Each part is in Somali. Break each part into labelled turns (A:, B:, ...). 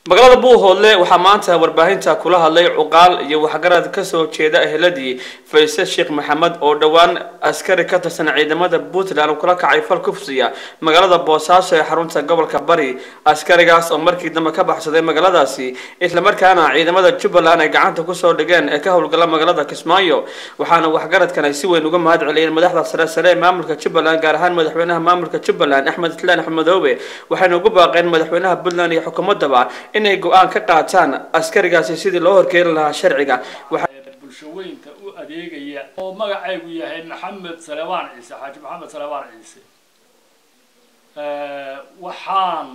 A: magaalada Buuhoodle waxaa maanta warbaahinta kula hadlay cuqaal iyo waxgarad ka soo jeeda eheladii Faysal Sheekh Maxamed oo dhawaan askari ka tirsan ciidamada Puntland oo kula kacay fal kufsiya magaalada Boosaaso ee xarunta gobolka Bari. Askarigaas oo markii dambe ka baxsaday magaaladaasi isla markaana ciidamada Jubbaland ay gacanta ku soo dhigeen ee ka howlgala magaalada Kismaayo. waxaana waxgaradkan ay si weyn uga mahad celiyeen madaxda sare ee maamulka Jubbaland gaar ahaan madaxweynaha maamulka Jubbaland Axmed Islaan Axmed Madoobe. waxayna ugu baaqeen madaxweynaha Puntland iyo xukuumadda inay go'aan ka qaataan askarigaasi sidii loo horkeeni lahaa sharciga.
B: bulshooyinka u adeegaya oo magacaygu yahay Maxamed Salawaan Ciise Xaaji Maxamed Salawaan Ciise waxaan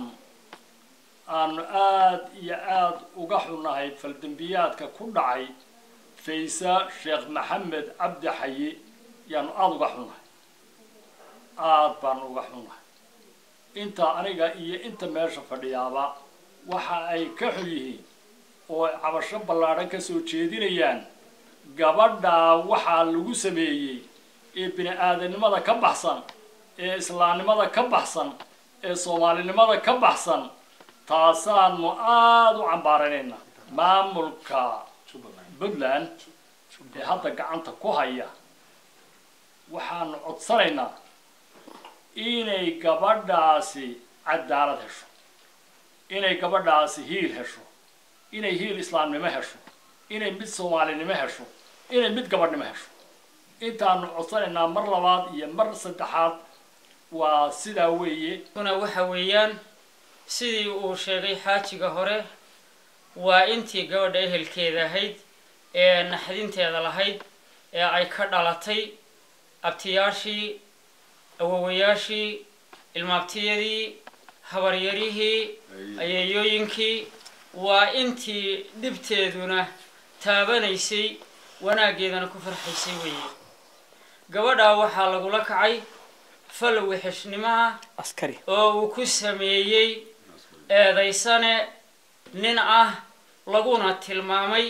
B: aad iyo aad uga xunahay faldambiyaadka ku dhacay Faysal Sheekh Maxamed Cabdi Xayi yaan aad uga xunahay aad baan uga xunahay inta aniga iyo inta meesha fadhiyaaba waxa ay ka xun yihiin oo cabasho ballaaran ka soo jeedinayaan gabadha waxa lagu sameeyay ee bini'aadanimada ka baxsan ee islaamnimada ka baxsan ee soomaalinimada ka baxsan taasaan aad u cambaaraynayna maamulka Puntland ee hadda gacanta ku haya waxaan codsanaynaa inay gabadhaasi cadaalad hesho inay gabadhaasi hiil hesho inay hiil islaamnimo hesho inay mid soomaalinimo hesho inay mid gabadhnimo hesho intaanu codsanaynaa mar labaad iyo mar saddexaad waa sidaa weeye
C: waxa weeyaan sidii uu sheegay xaajiga hore waa intii gabadha ehelkeeda ahayd ee naxdinteeda lahayd ee ay ka dhalatay abtiyaashii awowayaashii ilmaabtiyadii habaryarihii ayeeyooyinkii waa intii dhibteeduna taabanaysay wanaageedana ku farxaysay weeye gabadha waxaa lagula kacay fal wixishnimaha
A: askari
C: oo uu ku sameeyay eedaysane nin ah laguna tilmaamay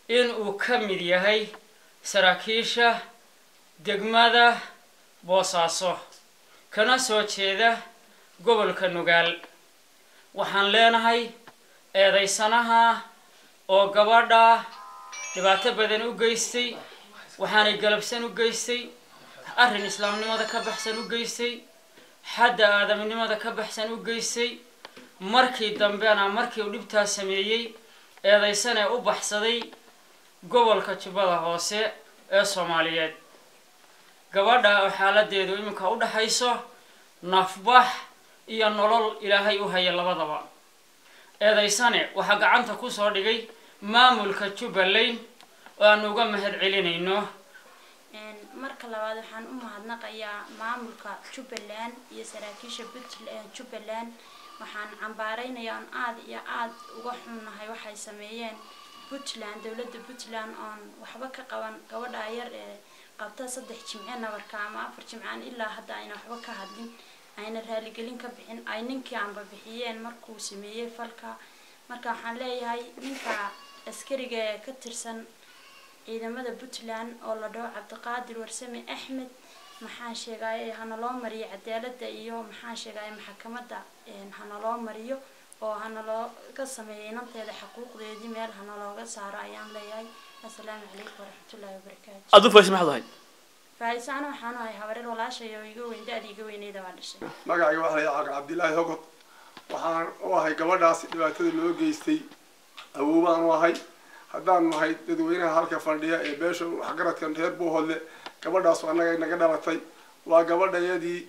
C: in uu ka mid yahay saraakiisha degmada Boosaaso kana soo jeeda gobolka Nugaal. waxaan leenahay eedaysanaha oo gabadha dhibaato badan u geystay waxaanay galabsan u geystay arrin islaamnimada ka baxsan u geystay xadda aadamnimada ka baxsan u geystay markii dambena markii uu dhibtaas sameeyay eedaysane u baxsaday gobolka Jubbada Hoose ee Soomaaliyeed. gabadha xaaladeedu iminka u dhaxayso nafbax iyo nolol ilaahay u haya labadaba. eedaysane waxa gacanta ku soo dhigay maamulka Jubbaland oo aan uga mahad celinayno.
D: marka labaad waxaan u mahadnaqayaa maamulka Jubbaland iyo saraakiisha Jubbaland waxaan cambaaraynayaa aad iyo aad uga xunahay waxay sameeyeen Puntland dawladda Puntland oo waxba ka qaban gabadha yar ee qabta 3 jimce nabarka ama 4 jimcaan ilaa hadda ayna waxba ka hadlin ayna raali gelin ka bixin ay ninkii aanba bixiyeen markuu sameeyay falka. marka waxaan leeyahay ninka askariga ka tirsan ciidamada Puntland oo la dhaw Cabdiqaadir Warsame Axmed maxaan sheegay hana loo mariyo cadaaladda iyo maxaan sheegay maxkamadda hana loo mariyo oo hana loo ka sameeyay nanteeda xuquuqdeedii meel hana looga saaro ayaan leeyahay. assalaamu calaykum waraxmatullaahi wabarakaatuh.
A: adu Faysal maxaad ahayd?
D: Faysal waxaan ahay habaryar walaashay oo iga weyn daadiga weynayda waa dhashay.
E: magacayga waxa la yiraahdaa Cabdilaahi Hogod waxaan u ahay gabadhaas dhibaatada loo geystay awoobaan u ahay haddaan nahay dadweynaha halka fadhiya ee beesha waxgaradkan reer Buuhoodle gabadhaas anaga naga dhalatay waa gabadhayadii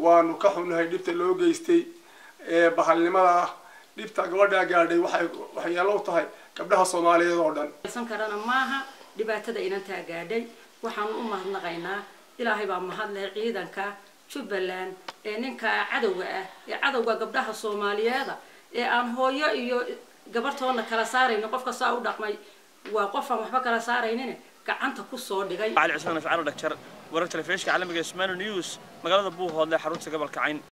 E: waanu ka xunahay dhibta loo geystay ee bahalnimada dhibta gabadha gaadhay waxay yeelo tahay gabdhaha Soomaaliyeed oo dhan
F: san karana maaha dhibaatada inanta gaadhay waxaan u mahadnaqaynaa ilaahay baa mahad leh ciidanka Jubbaland ee ninka cadawga ah ee cadawga gabdhaha Soomaaliyeed ee aan hooyo iyo gabartoona kala saarayno qofka saa u dhaqmay waa qof aan waxba kala saaraynin gacanta ku soo dhigay.
A: علي عثمان فعال دكتور ورقة الفيش كعلمي اسمه نيوز مقالة Buuhoodle xarunta gobolka Cayn.